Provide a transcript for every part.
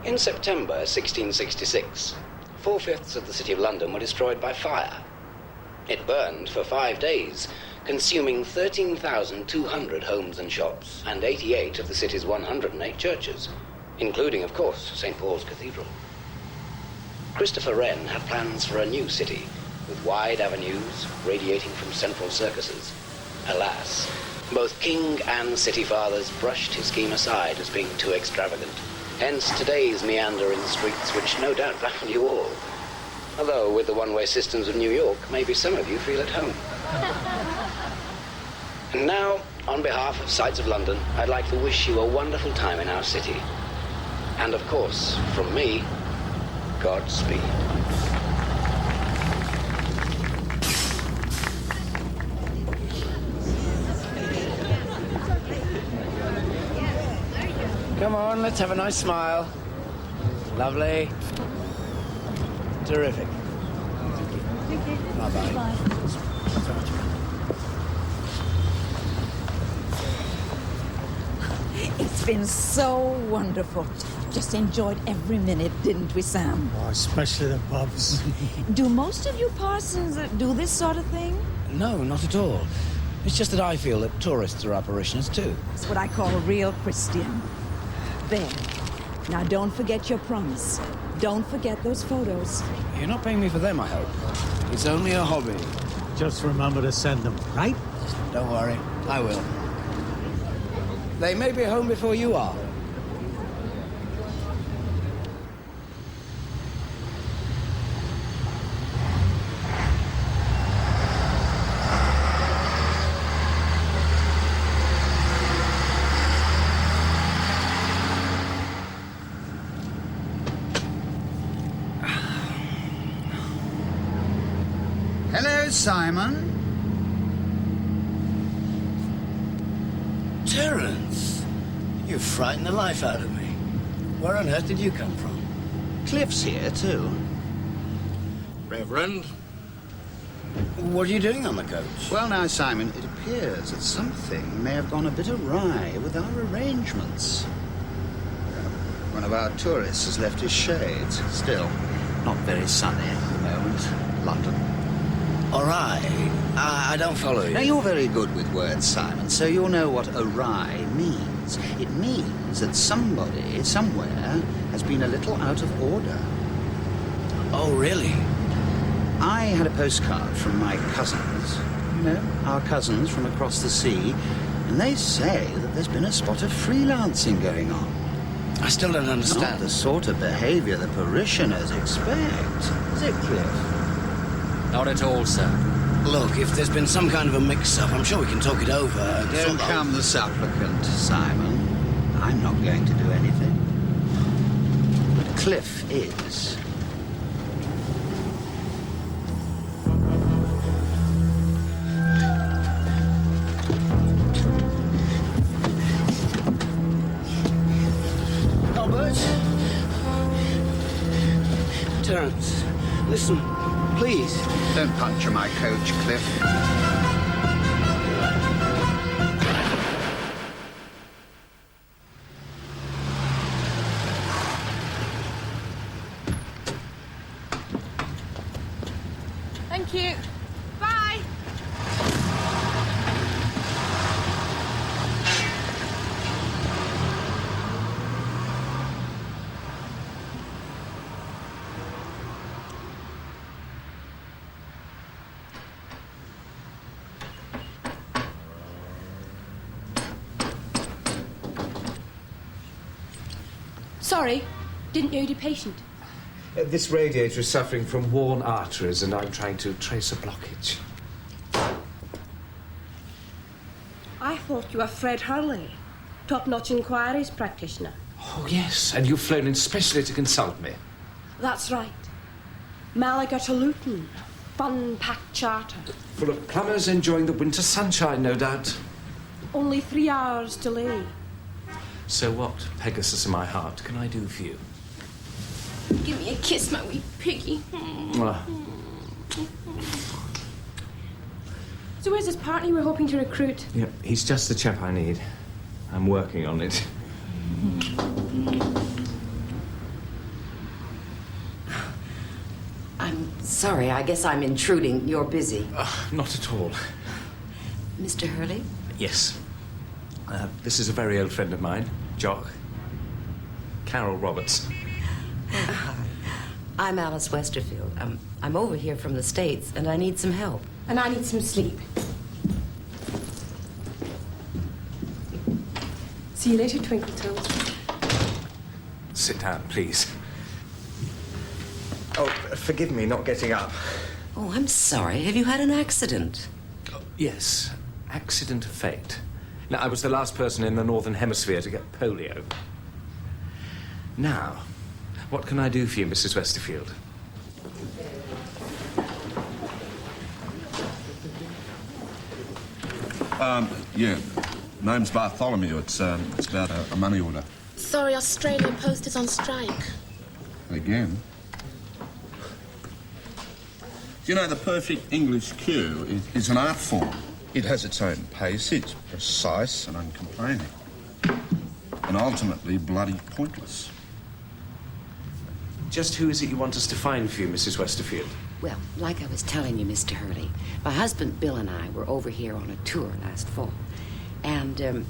In September 1666, 4/5 of the City of London were destroyed by fire. It burned for 5 days, consuming 13,200 homes and shops, and 88 of the city's 108 churches, including, of course, St. Paul's Cathedral. Christopher Wren had plans for a new city, with wide avenues radiating from central circuses. Alas, both king and city fathers brushed his scheme aside as being too extravagant. Hence today's meander in the streets, which no doubt baffle you all. Although with the one-way systems of New York, maybe some of you feel at home. And now, on behalf of Sights of London, I'd like to wish you a wonderful time in our city. And of course, from me, Godspeed. Come on, let's have a nice smile. Lovely. Terrific. Thank you. Bye-bye. Bye. It's been so wonderful. Just enjoyed every minute, didn't we, Sam? Oh, especially the pubs. Do most of you parsons do this sort of thing? No, not at all. It's just that I feel that tourists are our parishioners too. It's what I call a real Christian. There. Now don't forget your promise. Don't forget those photos. You're not paying me for them, I hope. It's only a hobby. Just remember to send them, right? Don't worry, I will. They may be home before you are. Hello, Simon. Terence, you frightened the life out of me. Where on earth did you come from? Cliff's here, too. Reverend? What are you doing on the coach? Well, now, Simon, it appears that something may have gone a bit awry with our arrangements. One of our tourists has left his shades. Still, not very sunny at the moment. London. All right. I don't follow you. Now, you're very good with words, Simon, so you'll know what awry means. It means that somebody, somewhere, has been a little out of order. Oh, really? I had a postcard from my cousins. You know, our cousins from across the sea. And they say that there's been a spot of freelancing going on. I still don't understand. Not the sort of behavior the parishioners expect. Is it, Cliff? Not at all, sir. Look, if there's been some kind of a mix-up, I'm sure we can talk it over. Don't come the supplicant, Simon. I'm not going to do anything. But Cliff is. Albert? Terence, listen, please. Don't puncture my coach, Cliff. Thank you. Bye. Sorry, didn't know you'd a patient. This radiator is suffering from worn arteries, and I'm trying to trace a blockage. I thought you were Fred Hurley, top-notch inquiries practitioner. Oh, yes, and you've flown in specially to consult me. That's right. Malaga to Luton, fun-packed charter. Full of plumbers enjoying the winter sunshine, no doubt. Only 3 hours delay. So what, Pegasus in my heart, can I do for you? Give me a kiss, my wee piggy. Mwah. So where's this partner you were hoping to recruit? Yep, he's just the chap I need. I'm working on it. Sorry, I guess I'm intruding. You're busy. Not at all. Mr. Hurley? Yes. This is a very old friend of mine, Jock. Carol Roberts. I'm Alice Westerfield. I'm over here from the States, and I need some help. And I need some sleep. See you later, Twinkle Toes. Sit down, please. Oh, forgive me not getting up. Oh, I'm sorry. Have you had an accident? Yes, accident of fate. Now, I was the last person in the Northern Hemisphere to get polio. Now, what can I do for you, Mrs. Westerfield? Yeah. Name's Bartholomew. It's about a money order. Sorry, Australia Post is on strike. Again? You know, the perfect English queue is an art form. It has its own pace. It's precise and uncomplaining. And ultimately bloody pointless. Just who is it you want us to find for you, Mrs. Westerfield? Well, like I was telling you, Mr. Hurley, my husband Bill and I were over here on a tour last fall. And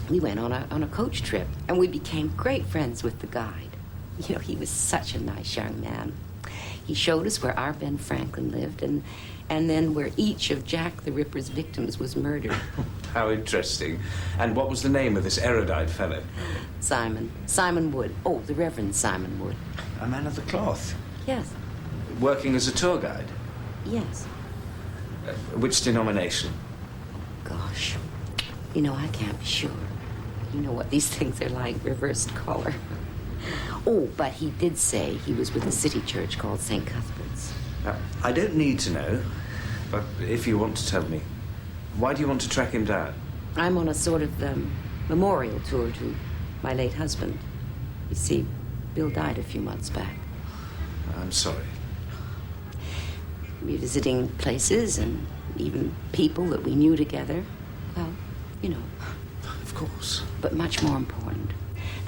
we went on a coach trip, and we became great friends with the guide. You know, he was such a nice young man. He showed us where our Ben Franklin lived, and then where each of Jack the Ripper's victims was murdered. How interesting. And what was the name of this erudite fellow? Simon Wood. Oh, the Reverend Simon Wood. A man of the cloth? Yes. Working as a tour guide? Yes. Which denomination? Gosh. You know, I can't be sure. You know what these things are like, reversed collar. Oh, but he did say he was with a city church called St. Cuthbert's. I don't need to know, but if you want to tell me, why do you want to track him down? I'm on a sort of memorial tour to my late husband. You see, Bill died a few months back. I'm sorry. Revisiting places and even people that we knew together. Well, you know. Of course. But much more important.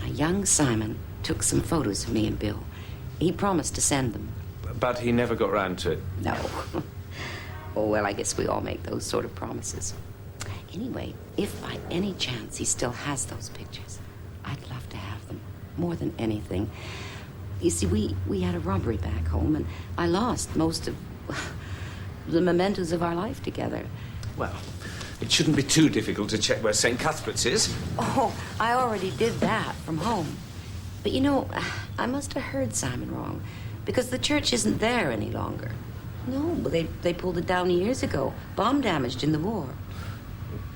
Now, young Simon took some photos of me and Bill. He promised to send them. But he never got round to it. No. Oh, well, I guess we all make those sort of promises. Anyway, if by any chance he still has those pictures, I'd love to have them. More than anything. You see, we had a robbery back home, and I lost most of the mementos of our life together. Well, it shouldn't be too difficult to check where St. Cuthbert's is. Oh, I already did that from home. But you know, I must have heard Simon wrong, because the church isn't there any longer. No, but they pulled it down years ago. Bomb damaged in the war.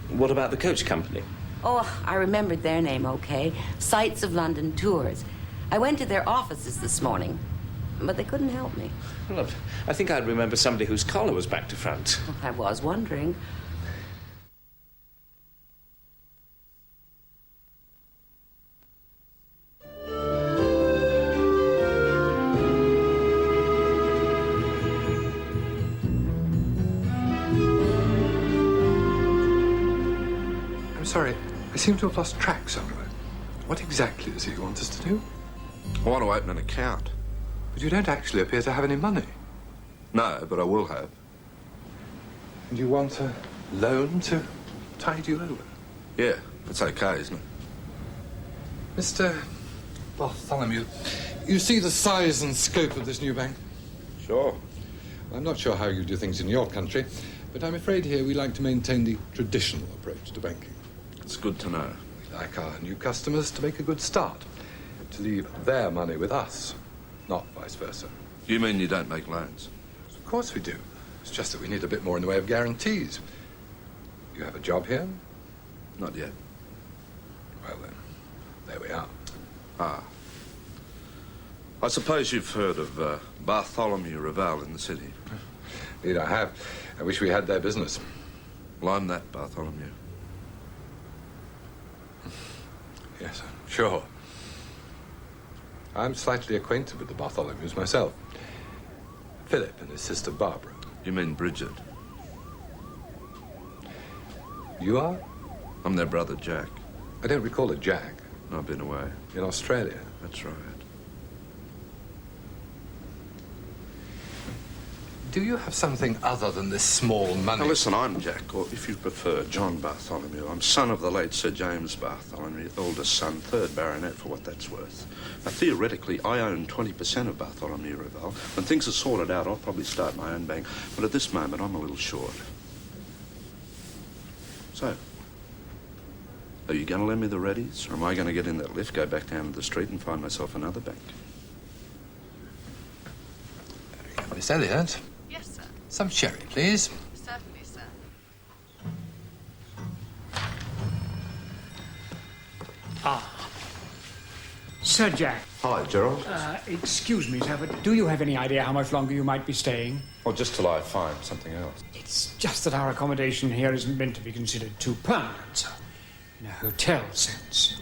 What about the coach company? Oh, I remembered their name, okay. Sights of London Tours. I went to their offices this morning, but they couldn't help me. Well, I think I'd remember somebody whose collar was back to front. I was wondering. I'm sorry, I seem to have lost track somewhere. What exactly is it you want us to do? I want to open an account. But you don't actually appear to have any money. No, but I will have. And you want a loan to tide you over? Yeah, that's okay, isn't it? Mr. Bartholomew, you see the size and scope of this new bank? Sure. I'm not sure how you do things in your country, but I'm afraid here we like to maintain the traditional approach to banking. It's good to know. We like our new customers to make a good start, to leave their money with us, not vice versa. You mean you don't make loans? Of course we do. It's just that we need a bit more in the way of guarantees. You have a job here? Not yet. Well then, there we are. Ah. I suppose you've heard of Bartholomew Raval in the city. Indeed I have. I wish we had their business. Well, I'm that Bartholomew. Yes, sure. I'm slightly acquainted with the Bartholomews myself. Philip and his sister Barbara. You mean Bridget? You are? I'm their brother Jack. I don't recall a Jack. I've been away. In Australia? That's right. Do you have something other than this small money? Now, listen, I'm Jack, or if you prefer, John Bartholomew. I'm son of the late Sir James Bartholomew, eldest son, 3rd Baronet, for what that's worth. Now, theoretically, I own 20% of Bartholomew Reval. When things are sorted out, I'll probably start my own bank. But at this moment, I'm a little short. So, are you going to lend me the readies, or am I going to get in that lift, go back down to the street and find myself another bank? Miss Elliot? Yes, sir. Some sherry, please. Certainly, sir. Sir Jack. Hi, Gerald. Excuse me, sir, but do you have any idea how much longer you might be staying? Well, just till I find something else. It's just that our accommodation here isn't meant to be considered too permanent, sir. In a hotel sense.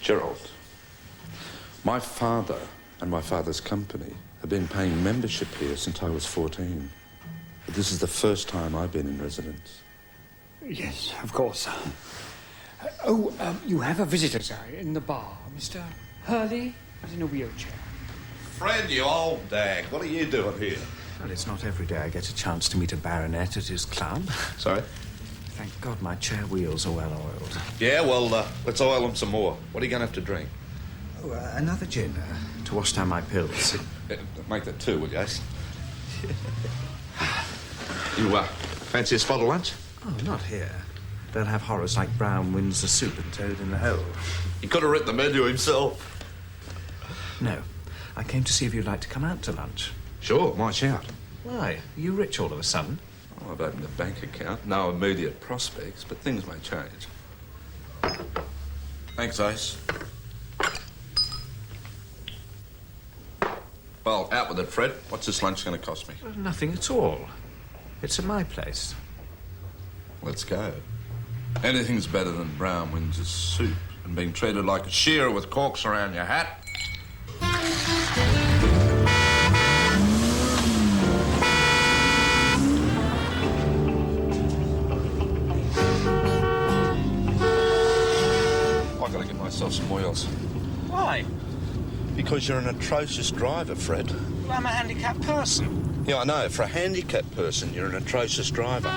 Gerald, my father and my father's company have been paying membership here since I was 14. But this is the first time I've been in residence. Yes, of course, sir. You have a visitor, sir, in the bar. Mr. Hurley is in a wheelchair. Fred, you old dag, what are you doing here? Well, it's not every day I get a chance to meet a baronet at his club. Sorry? Thank God my chair wheels are well oiled. Yeah, well, let's oil them some more. What are you going to have to drink? Oh, another gin to wash down my pills. Make that 2, will you, Ace? You, fancy a spot of lunch? Oh, not here. They'll have horrors like brown Windsor soup and toad in the hole. He could have written the menu himself. No. I came to see if you'd like to come out to lunch. Sure, my shout. Why? Are you rich all of a sudden? Oh, I've opened a bank account. No immediate prospects, but things may change. Thanks, Ace. Well, out with it, Fred. What's this lunch going to cost me? Well, nothing at all. It's at my place. Let's go. Anything's better than brown Windsor soup and being treated like a shearer with corks around your hat. I've got to get myself some wheels. Why? Because you're an atrocious driver, Fred. Well, I'm a handicapped person. Yeah, I know. For a handicapped person, you're an atrocious driver.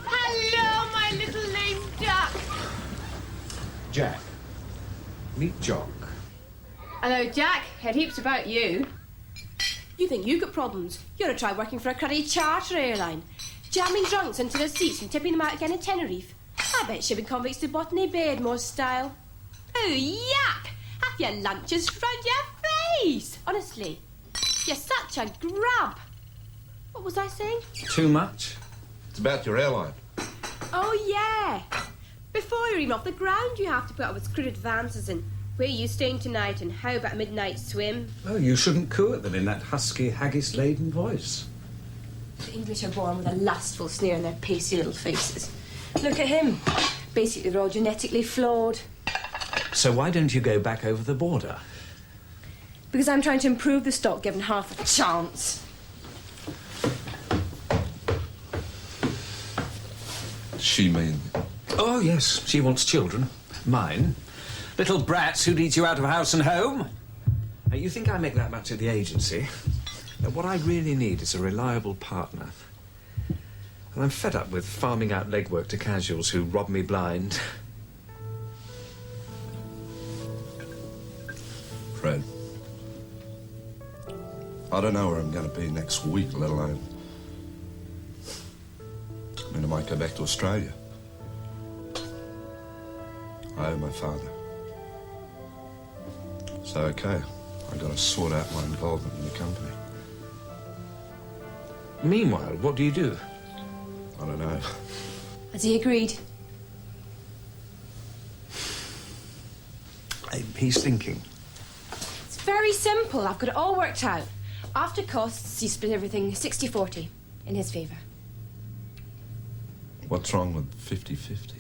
Hello, my little lame duck. Jack. Meet Jock. Hello, Jack. Heard heaps about you. You think you got problems? You ought to try working for a cruddy charter airline. Jamming drunks into their seats and tipping them out again in Tenerife. I bet shipping convicts to Botany Bay more style. Oh, yuck! Half your lunch is round your face! Honestly, you're such a grub. What was I saying? Too much? It's about your airline. Oh, yeah. Before you're even off the ground, you have to put up with screwed advances and where are you staying tonight and how about a midnight swim? Oh, you shouldn't coo at them in that husky, haggis-laden voice. The English are born with a lustful sneer in their pasty little faces. Look at him. Basically, they're all genetically flawed. So why don't you go back over the border? Because I'm trying to improve the stock given half a chance. She mean... Oh, yes, she wants children. Mine. Little brats who'd eat you out of house and home. Now, you think I make that much at the agency? Now, what I really need is a reliable partner. And I'm fed up with farming out legwork to casuals who rob me blind. Fred, I don't know where I'm going to be next week, let alone... I mean, I might go back to Australia. I owe my father. So, okay, I've got to sort out my involvement in the company. Meanwhile, what do you do? I don't know. Has he agreed? He's thinking. It's very simple. I've got it all worked out. After costs, he split everything 60-40 in his favour. What's wrong with 50-50?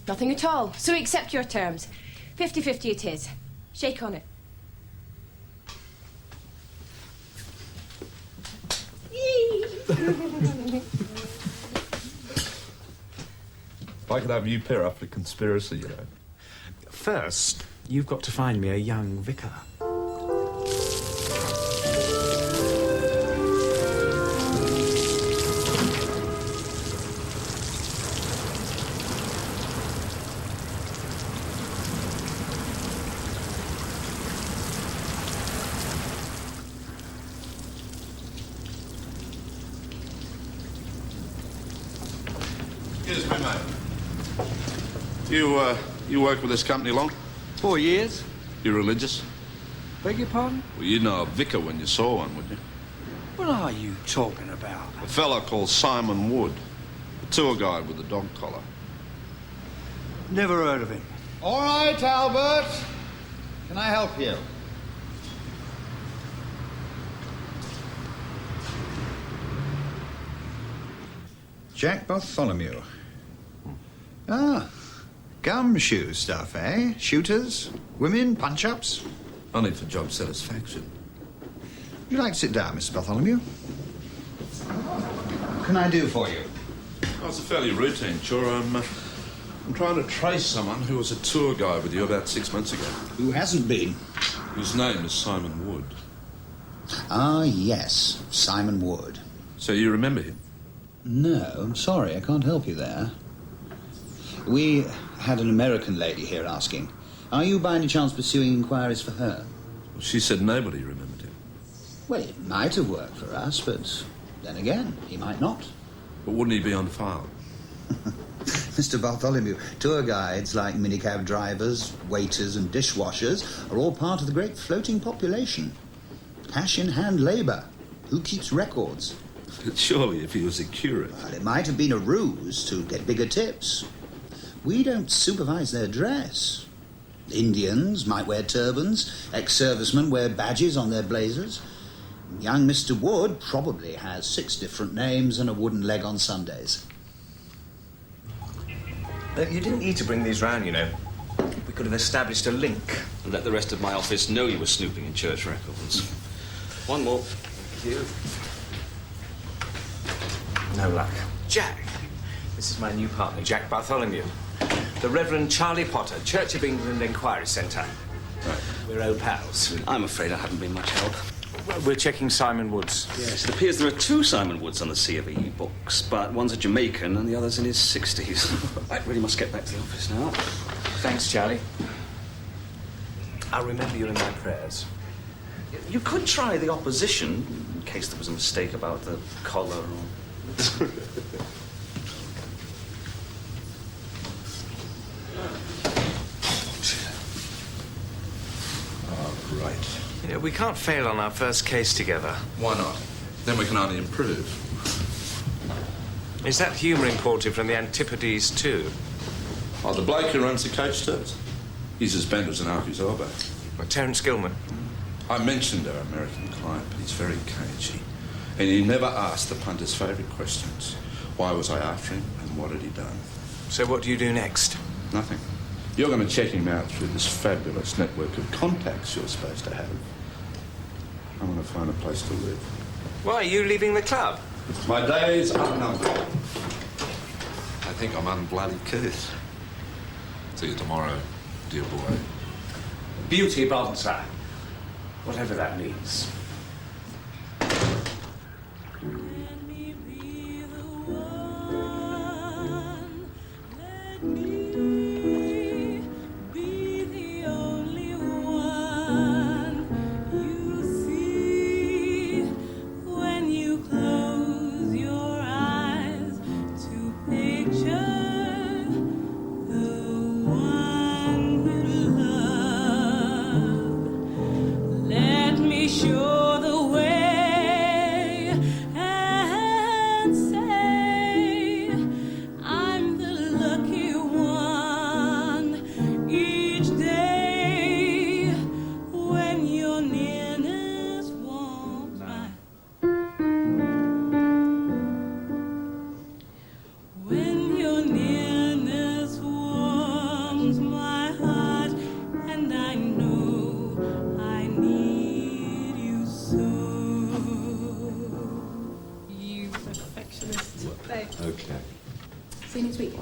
Nothing at all. So accept your terms. 50-50 it is. Shake on it. I could have you pair up for a conspiracy, you know. First, you've got to find me a young vicar. Excuse me, mate. You work with this company long? 4 years. You religious? Beg your pardon? Well, you'd know a vicar when you saw one, wouldn't you? What are you talking about? A fella called Simon Wood. A tour guide with a dog collar. Never heard of him. All right, Albert. Can I help you? Jack Bartholomew. Ah, gumshoe stuff, eh? Shooters? Women? Punch-ups? Only for job satisfaction. Would you like to sit down, Mr. Bartholomew? What can I do for you? Oh, it's a fairly routine chore. I'm trying to trace someone who was a tour guide with you about 6 months ago. Who hasn't been? Whose name is Simon Wood. Ah, yes, Simon Wood. So you remember him? No, I'm sorry, I can't help you there. We had an American lady here asking, are you by any chance pursuing inquiries for her? Well, she said nobody remembered him. Well, it might have worked for us, but then again, he might not. But wouldn't he be on file? Mr. Bartholomew, tour guides like minicab drivers, waiters and dishwashers are all part of the great floating population. Cash-in-hand labour. Who keeps records? But surely if he was a curate... Well, it might have been a ruse to get bigger tips. We don't supervise their dress. Indians might wear turbans. Ex-servicemen wear badges on their blazers. Young Mr. Wood probably has 6 different names and a wooden leg on Sundays. You didn't need to bring these round, you know. We could have established a link and let the rest of my office know you were snooping in church records. One more. Thank you. No luck. Jack. This is my new partner, Jack Bartholomew. The Reverend Charlie Potter, Church of England Enquiry Centre. Right. We're old pals. I'm afraid I haven't been much help. Well, we're checking Simon Woods. Yes, it appears there are 2 Simon Woods on the C of E books, but one's a Jamaican and the other's in his 60s. I really must get back to the office now. Thanks, Charlie. I'll remember you in my prayers. You could try the opposition, in case there was a mistake about the collar or... Right. Yeah, we can't fail on our first case together. Why not? Then we can only improve. Is that humour imported from the Antipodes too? Oh, the bloke who runs the coach tours. He's as bent as an Archie's elbow. Well, Terence Gilman. I mentioned our American client, but he's very cagey. And he never asked the punter's favourite questions. Why was I after him and what had he done? So what do you do next? Nothing. You're going to check him out through this fabulous network of contacts you're supposed to have. I want to find a place to live. Why are you leaving the club? My days are numbered. I think I'm unbloody Keith. See you tomorrow, dear boy. Beauty bonza. Whatever that means. See you next week.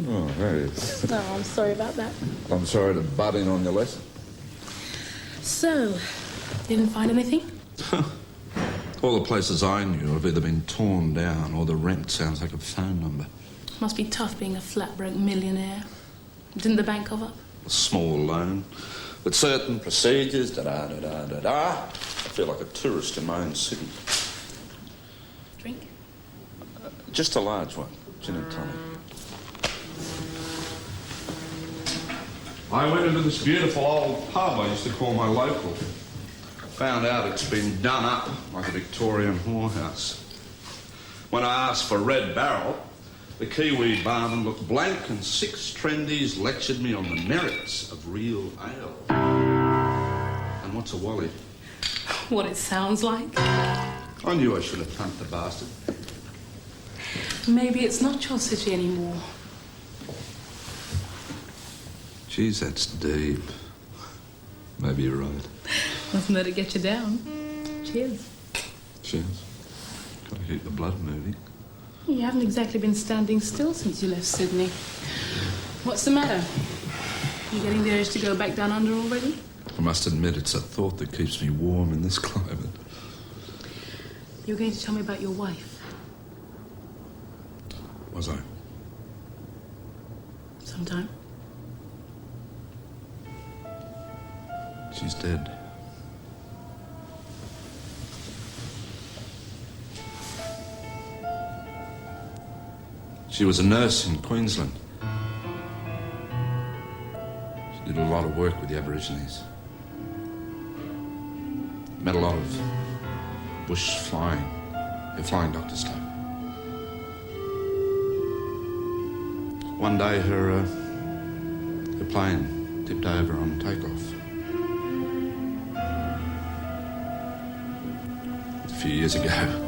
Oh, there it is. Oh, I'm sorry about that. I'm sorry to butt in on your lesson. So, didn't find anything? All the places I knew have either been torn down or the rent sounds like a phone number. Must be tough being a flat-broke millionaire. Didn't the bank cover? A small loan with certain procedures, da-da-da-da-da-da. I feel like a tourist in my own city. Drink? Just a large one, gin and tonic. I went into this beautiful old pub I used to call my local. Found out it's been done up like a Victorian whorehouse. When I asked for Red Barrel, the Kiwi barman looked blank and 6 trendies lectured me on the merits of real ale. And what's a wally? What it sounds like. I knew I should have pumped the bastard. Maybe it's not your city anymore. Geez, that's deep. Maybe you're right. Mustn't let it get you down. Cheers. Cheers. Gotta keep the blood moving. You haven't exactly been standing still since you left Sydney. What's the matter? You getting the urge to go back down under already? I must admit, it's a thought that keeps me warm in this climate. You were going to tell me about your wife. Was I? Sometime. She's dead. She was a nurse in Queensland. She did a lot of work with the Aborigines. Met a lot of bush flying doctor stuff. One day her plane tipped over on takeoff. A few years ago.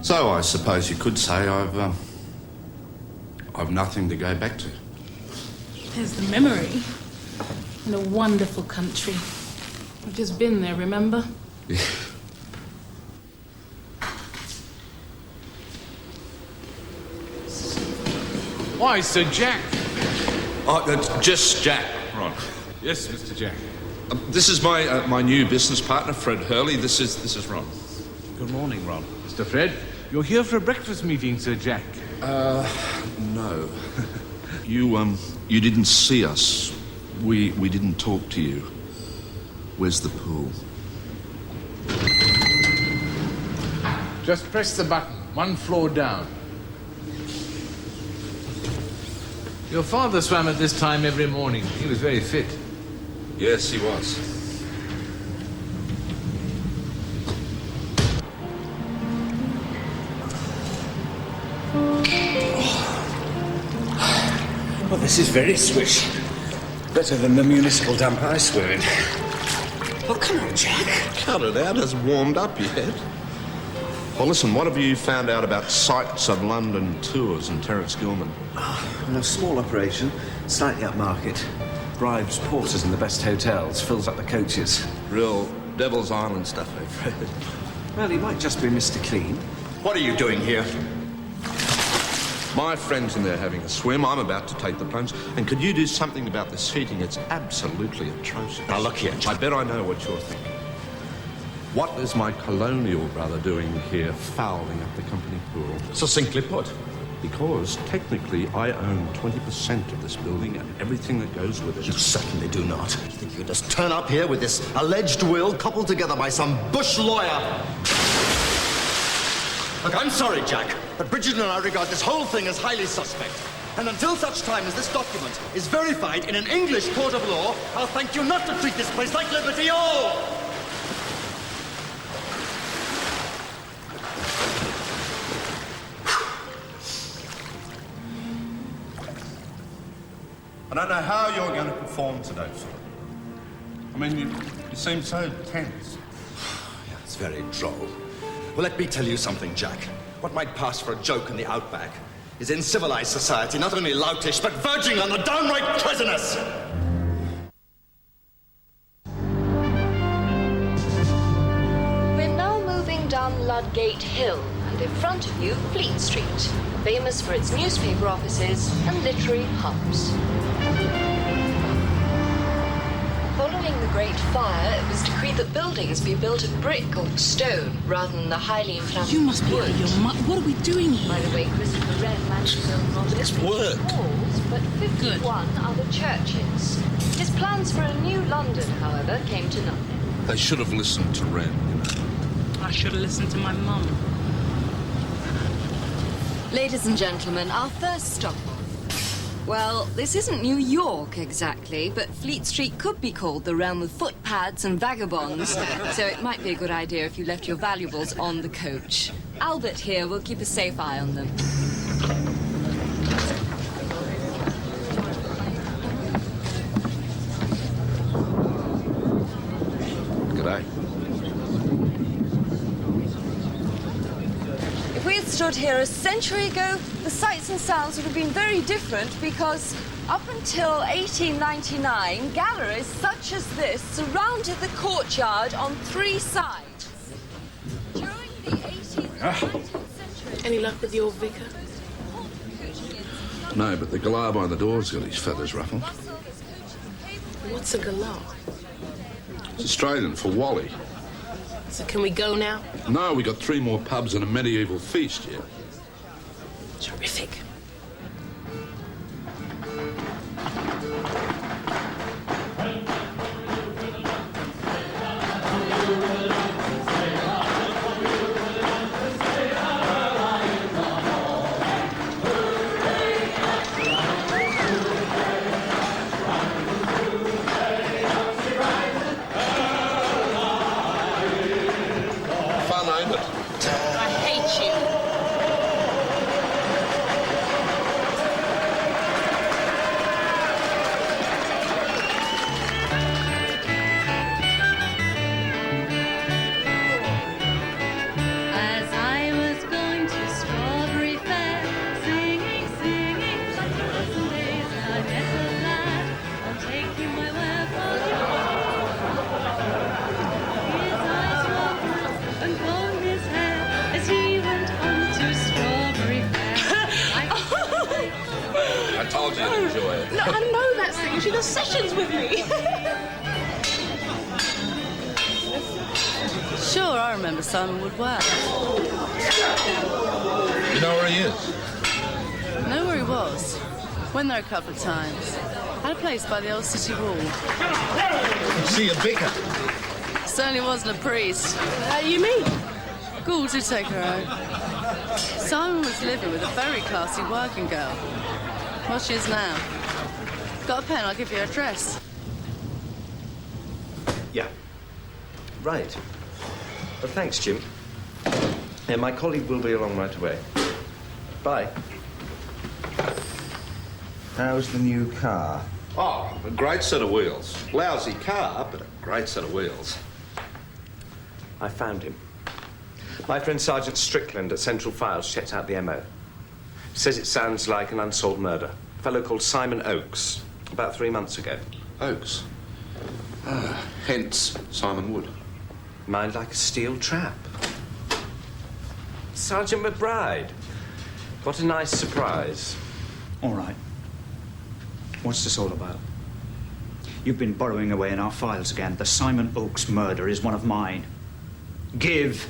So I suppose you could say I've nothing to go back to. There's the memory. In a wonderful country. I've just been there, remember? Yeah. Why, Sir Jack? Oh, just Jack, Ron. Yes, Mr. Jack. This is my new business partner, Fred Hurley. This is Ron. Good morning, Ron. Mr. Fred, you're here for a breakfast meeting, Sir Jack. No. You didn't see us. We didn't talk to you. Where's the pool? Just press the button, 1 floor down. Your father swam at this time every morning. He was very fit. Yes, he was. Well, this is very swish. Better than the municipal dump I swim in. Oh, come on, Jack. Cut it out. Hasn't warmed up yet. Well, listen, what have you found out about Sights of London Tours and Terence Gilman? A small operation, slightly upmarket. Bribes porters in the best hotels, fills up the coaches. Real Devil's Island stuff, eh, Fred? Well, he might just be Mr. Clean. What are you doing here? My friend's in there having a swim. I'm about to take the plunge. And could you do something about this heating? It's absolutely atrocious. Now, look here, I bet I know what you're thinking. What is my colonial brother doing here, fouling up the company pool? Succinctly put. Because, technically, I own 20% of this building and everything that goes with it. You certainly do not. You think you can just turn up here with this alleged will coupled together by some bush lawyer? Look, I'm sorry, Jack, but Bridget and I regard this whole thing as highly suspect. And until such time as this document is verified in an English court of law, I'll thank you not to treat this place like Liberty Hall! I don't know how you're going to perform today, Philip. I mean, you seem so tense. Yeah, it's very droll. Well, let me tell you something, Jack. What might pass for a joke in the outback is in civilized society not only loutish, but verging on the downright treasonous. We're now moving down London Courtyard Gate Hill, and in front of you, Fleet Street, famous for its newspaper offices and literary hubs. Following the Great Fire, it was decreed that buildings be built of brick or stone rather than the highly inflammable You must be wood. out of your mind. What are we doing here? By the way, Christopher Wren managed to build not It's work. halls, but 51 other churches. His plans for a new London, however, came to nothing. They should have listened to Wren, you know. I should have listened to my mum. Ladies and gentlemen, our first stop. Well, this isn't New York exactly, but Fleet Street could be called the realm of footpads and vagabonds, so it might be a good idea if you left your valuables on the coach. Albert here will keep a safe eye on them. G'day. If we had stood here a century ago, the sights and sounds would have been very different because up until 1899, galleries such as this surrounded the courtyard on 3 sides. During the 18th and 19th century... Any luck with your vicar? No, but the galah by the door's got his feathers ruffled. What's a galah? It's Australian for Wally. So can we go now? No, we got 3 more pubs and a medieval feast here. Terrific. Fun, ain't it? I hate you. As I was going to Strawberry Fair, singing, singing, like a dozen days, I met a lad, I'll take you my word for his eyes were blue and combed his hair as he went on to Strawberry Fair. I told you to enjoy it. No, I know that thing. You should have sessions with me. Sure, I remember Simon Wood well. You know where he is? Know where he was. Went there a couple of times. Had a place by the old city wall. See a vicar. Certainly wasn't a priest. How do you mean? Gould did take her out. Simon was living with a very classy working girl. Well, she is now. Got a pen? I'll give you her address. Yeah. Right. Well, thanks, Jim. Yeah, my colleague will be along right away. Bye. How's the new car? Oh, a great set of wheels. Lousy car, but a great set of wheels. I found him. My friend Sergeant Strickland at Central Files checked out the MO. Says it sounds like an unsolved murder. A fellow called Simon Oakes, about 3 months ago. Oakes? Hence Simon Wood. Mind like a steel trap. Sergeant McBride. What a nice surprise. All right. What's this all about? You've been burrowing away in our files again. The Simon Oakes murder is one of mine. Give.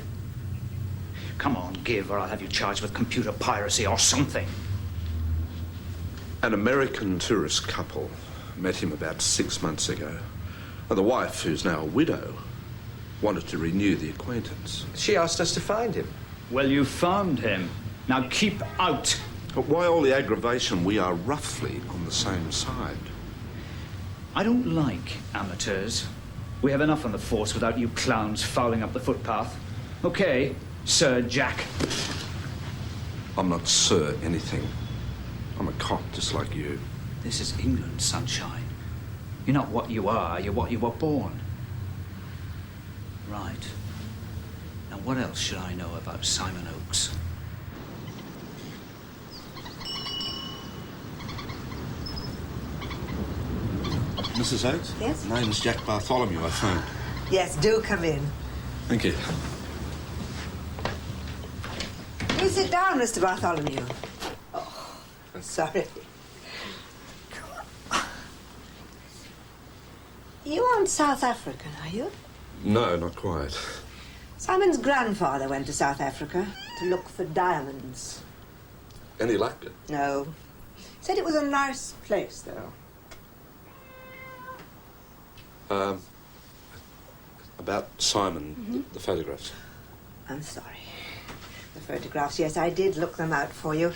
Come on, give, or I'll have you charged with computer piracy or something. An American tourist couple met him about 6 months ago. And the wife, who's now a widow, wanted to renew the acquaintance. She asked us to find him. Well, you found him. Now keep out. But why all the aggravation? We are roughly on the same side. I don't like amateurs. We have enough on the force without you clowns fouling up the footpath. Okay, Sir Jack. I'm not Sir anything. I'm a cop just like you. This is England, sunshine. You're not what you are, you're what you were born. Right. Now what else should I know about Simon Oakes? Mrs. Oakes? Yes? My name's Jack Bartholomew, I phoned. Yes, do come in. Thank you. Please sit down, Mr. Bartholomew. Oh, sorry. You aren't South African, are you? No, not quite. Simon's grandfather went to South Africa to look for diamonds. Any luck? No. Said it was a nice place, though. About Simon, the photographs. I'm sorry. The photographs, yes, I did look them out for you.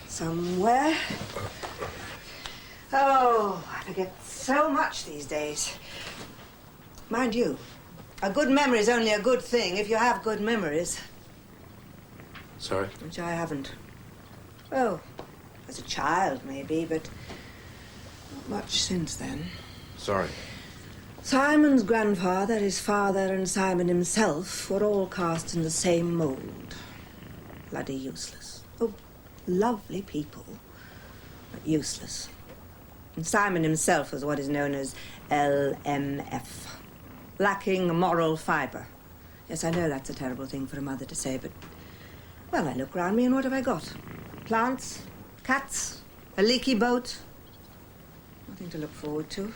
Somewhere. Oh, I forget so much these days. Mind you, a good memory is only a good thing if you have good memories. Sorry? Which I haven't. Oh, as a child, maybe, but not much since then. Sorry. Simon's grandfather, his father, and Simon himself were all cast in the same mould. Bloody useless. Oh, lovely people, but useless. And Simon himself was what is known as LMF, lacking moral fibre. Yes, I know that's a terrible thing for a mother to say, but, well, I look round me and what have I got? Plants, cats, a leaky boat. Nothing to look forward to,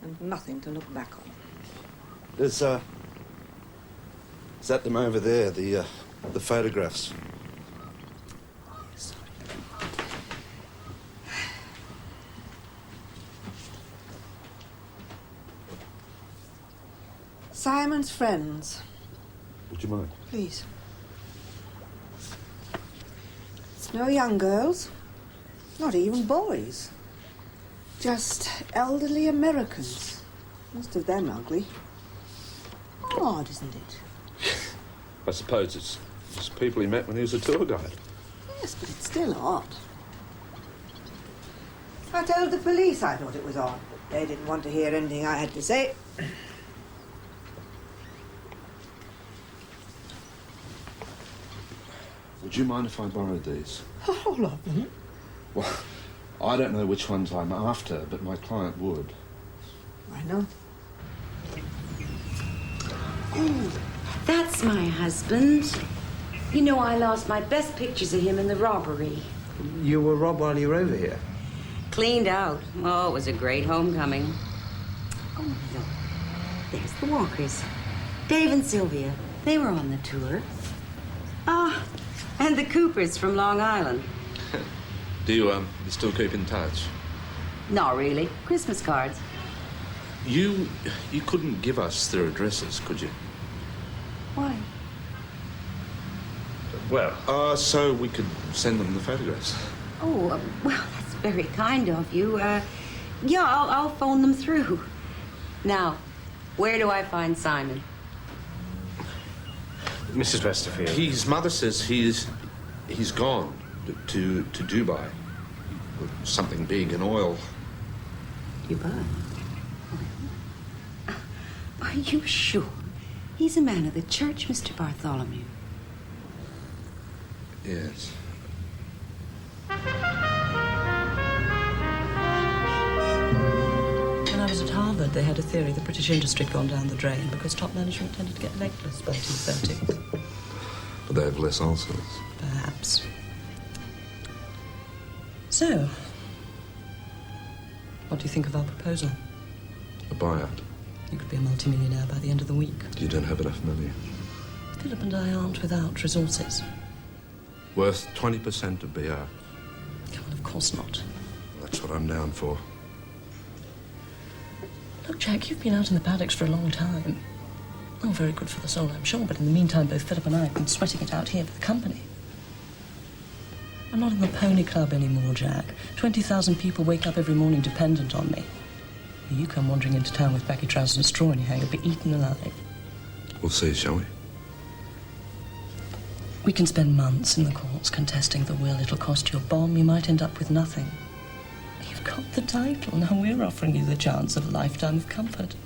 and nothing to look back on. Is that them over there, the photographs? Simon's friends. Would you mind? Please. It's no young girls, not even boys. Just elderly Americans. Most of them ugly. Odd, isn't it? I suppose it's people he met when he was a tour guide. Yes, but it's still odd. I told the police I thought it was odd, but they didn't want to hear anything I had to say. Would you mind if I borrowed these? All of them? Well, I don't know which ones I'm after, but my client would. Why not? Oh, that's my husband. You know, I lost my best pictures of him in the robbery. You were robbed while you were over here? Cleaned out. Oh, it was a great homecoming. Oh, look. There's the Walkers. Dave and Sylvia. They were on the tour. Ah, and the Coopers from Long Island. Do you still keep in touch? Not really. Christmas cards. You couldn't give us their addresses, could you? Why? Well, so we could send them the photographs. Oh, well, that's very kind of you. Yeah, I'll phone them through. Now, where do I find Simon? Mrs. Westerfield. His mother says he's gone to Dubai. Something big in oil. Dubai? Are you sure? He's a man of the church, Mr. Bartholomew. Yes. When I was at Harvard, they had a theory the British industry had gone down the drain because top management tended to get legless by 1930. But they have less ulcers. Perhaps. So, what do you think of our proposal? A buyout. You could be a multimillionaire by the end of the week. You don't have enough money. Philip and I aren't without resources. Worth 20% of BR. Well, of course not. That's what I'm down for. Look, Jack, you've been out in the paddocks for a long time. Oh, very good for the soul, I'm sure, but in the meantime, both Philip and I have been sweating it out here for the company. I'm not in the pony club anymore, Jack. 20,000 people wake up every morning dependent on me. You come wandering into town with baggy trousers and a straw in your hair, you'll be eaten alive. We'll see, shall we? We can spend months in the courts contesting the will. It'll cost you a bomb. You might end up with nothing. You've got the title. Now we're offering you the chance of a lifetime of comfort.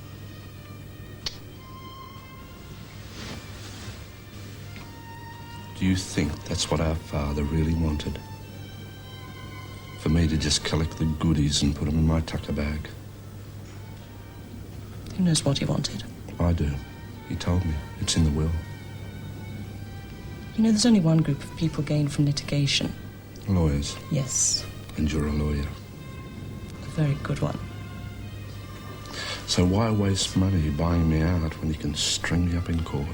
Do you think that's what our father really wanted? For me to just collect the goodies and put them in my tucker bag? Who knows what he wanted? I do. He told me. It's in the will. You know, there's only one group of people gained from litigation. Lawyers. Yes, And you're a lawyer. a very good one. So why waste money buying me out when you can string me up in court?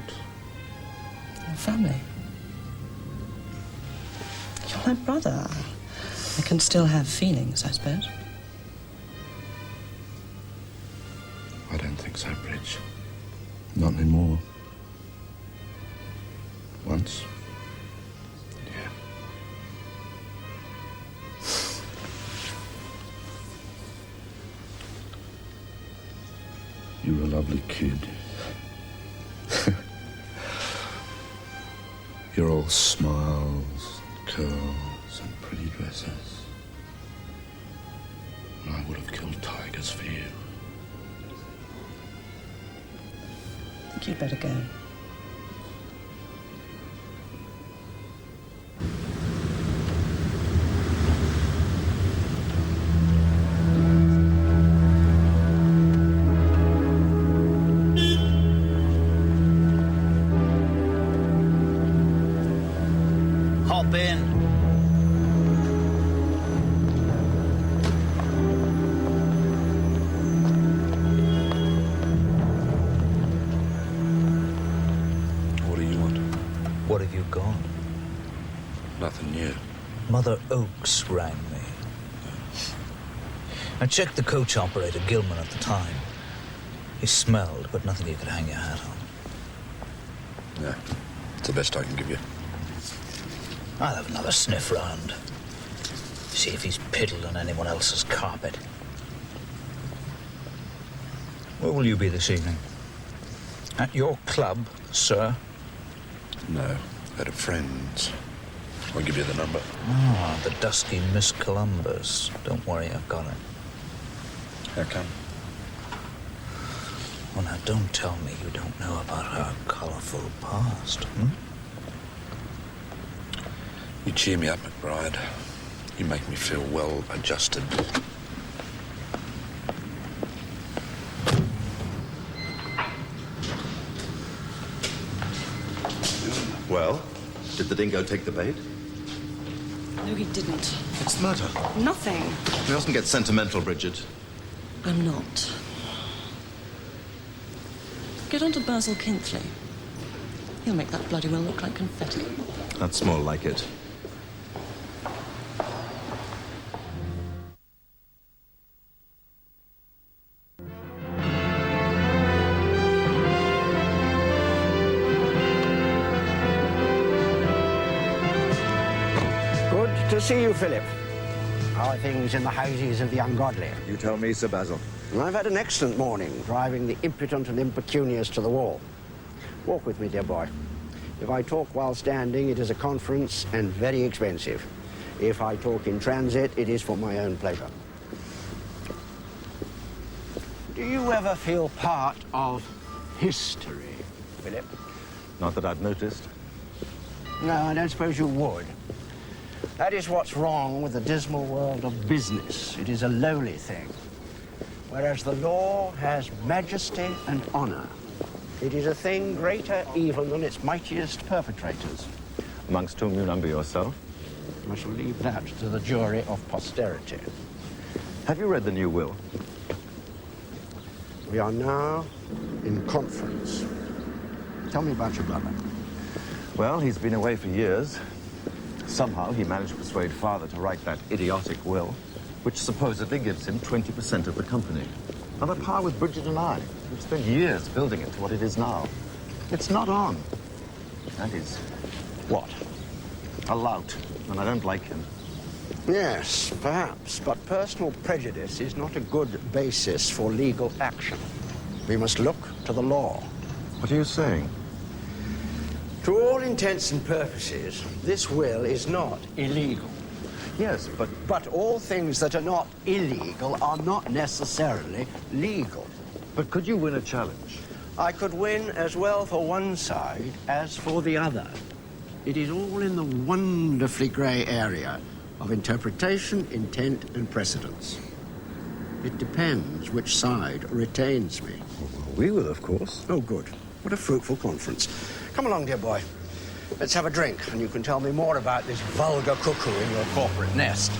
Your family. You're my brother. I can still have feelings, I suppose. I don't think so, Bridge. Not anymore. Once. Yeah. You were a lovely kid. You're all smiles, curls, and pretty dresses. And I would have killed tigers for you. I think you'd better go. Hop in. What do you want? What have you got? Nothing new. Mother Oakes rang me. I checked the coach operator, Gilman, at the time. He smelled, but nothing you could hang your hat on. Yeah, it's the best I can give you. I'll have another sniff round. See if he's piddled on anyone else's carpet. Where will you be this evening? At your club, sir? No, at a friend's. I'll give you the number. Ah, the dusky Miss Columbus. Don't worry, I've got it. How come? Well, now, don't tell me you don't know about her colourful past, hmm? You cheer me up, McBride. You make me feel well adjusted. Well, did the dingo take the bait? No, he didn't. What's the matter? Nothing. We mustn't get sentimental, Bridget. I'm not. Get on to Basil Kintley. He'll make that bloody well look like confetti. That's more like it. Good to see you, Philip. How are things in the houses of the ungodly? You tell me, Sir Basil. I've had an excellent morning, driving the impotent and impecunious to the wall. Walk with me, dear boy. If I talk while standing, it is a conference and very expensive. If I talk in transit, it is for my own pleasure. Do you ever feel part of history, Philip? Not that I've noticed. No, I don't suppose you would. That is what's wrong with the dismal world of business. It is a lowly thing. Whereas the law has majesty and honor. It is a thing greater even than its mightiest perpetrators. Amongst whom you number yourself? I shall leave that to the jury of posterity. Have you read the new will? We are now in conference. Tell me about your brother. Well, he's been away for years. Somehow he managed to persuade Father to write that idiotic will, which supposedly gives him 20% of the company. On a par with Bridget and I. We've spent years building it to what it is now. It's not on. That is what? A lout, and I don't like him. Yes, perhaps, but personal prejudice is not a good basis for legal action. We must look to the law. What are you saying? To all intents and purposes, this will is not illegal. Yes, But all things that are not illegal are not necessarily legal. But could you win a challenge? I could win as well for one side as for the other. It is all in the wonderfully grey area of interpretation, intent, and precedence. It depends which side retains me. We will, of course. Oh, good. What a fruitful conference. Come along, dear boy. Let's have a drink, and you can tell me more about this vulgar cuckoo in your corporate nest.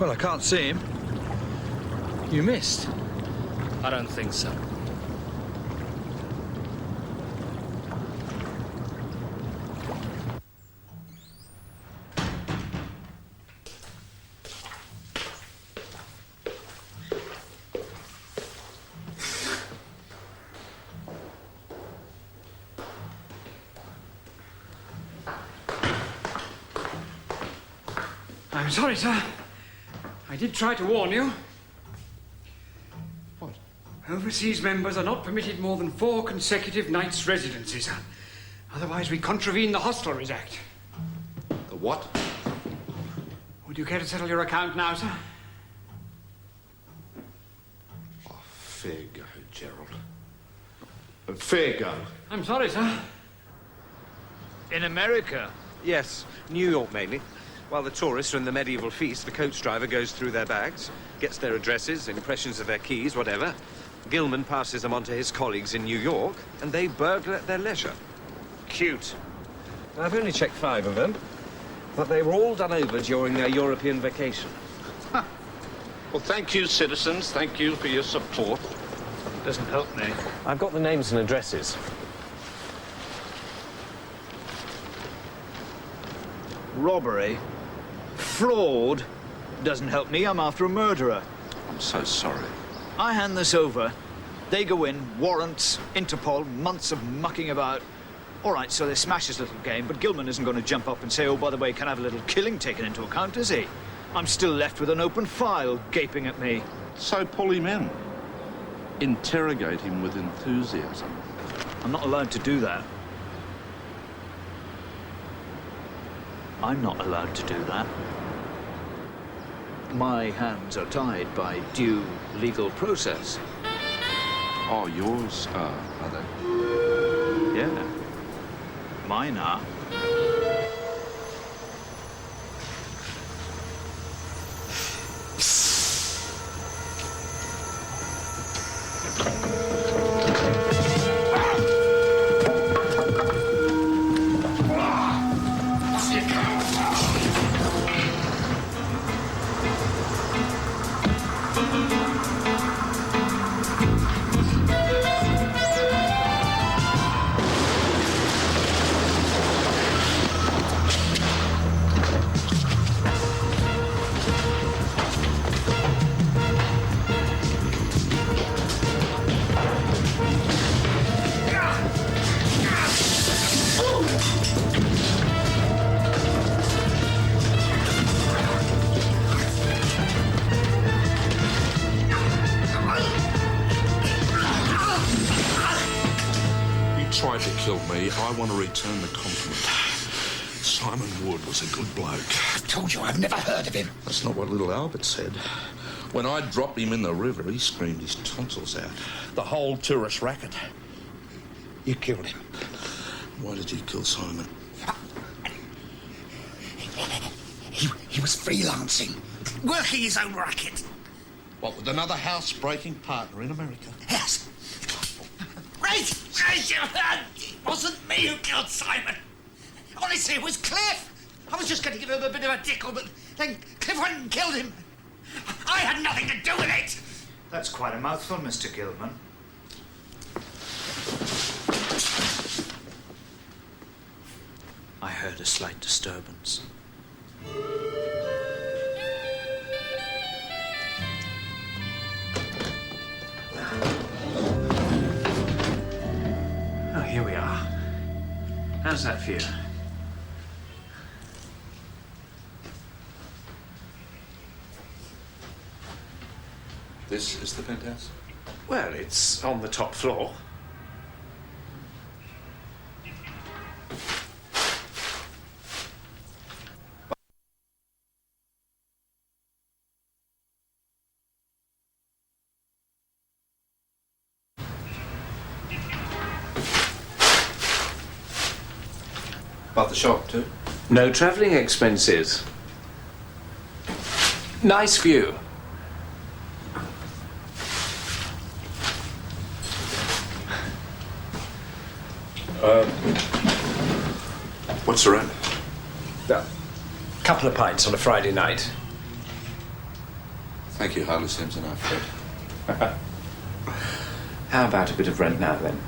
Well, I can't see him. You missed. I don't think so. I'm sorry, sir. I did try to warn you. What? Overseas members are not permitted more than 4 consecutive nights' residency, sir. Otherwise, we contravene the Hostelries Act. The what? Would you care to settle your account now, sir? Oh, fair go, Gerald. Fair go. I'm sorry, sir. In America? Yes, New York mainly. While the tourists are in the medieval feast, the coach driver goes through their bags, gets their addresses, impressions of their keys, whatever. Gilman passes them on to his colleagues in New York, and they burgle at their leisure. Cute. I've only checked 5 of them, but they were all done over during their European vacation. Well, thank you, citizens. Thank you for your support. Doesn't help me. I've got the names and addresses. Robbery. Fraud. Doesn't help me. I'm after a murderer. I'm so sorry. I hand this over. They go in, warrants, Interpol, months of mucking about. All right, so they smash this little game, but Gilman isn't going to jump up and say, oh, by the way, can I have a little killing taken into account, is he? I'm still left with an open file gaping at me. So pull him in. Interrogate him with enthusiasm. I'm not allowed to do that. I'm not allowed to do that. My hands are tied by due legal process. Oh, yours are they? Yeah. Mine are. killed me, I want to return the compliment. Simon Wood was a good bloke. I've told you I've never heard of him. That's not what little Albert said. When I dropped him in the river, he screamed his tonsils out. The whole tourist racket. You killed him. Why did you kill Simon? He was freelancing, working his own racket. What, with another housebreaking partner in America? Yes. Right! It wasn't me who killed Simon. Honestly, it was Cliff. I was just going to give him a bit of a tickle, but then Cliff went and killed him. I had nothing to do with it. That's quite a mouthful, Mr. Gilman. I heard a slight disturbance. Oh, here we are. How's that for you? This is the penthouse? Well, it's on the top floor. About the shop, too? No travelling expenses. Nice view. What's the rent? A couple of pints on a Friday night. Thank you, hardly seems enough, Fred. How about a bit of rent now, then?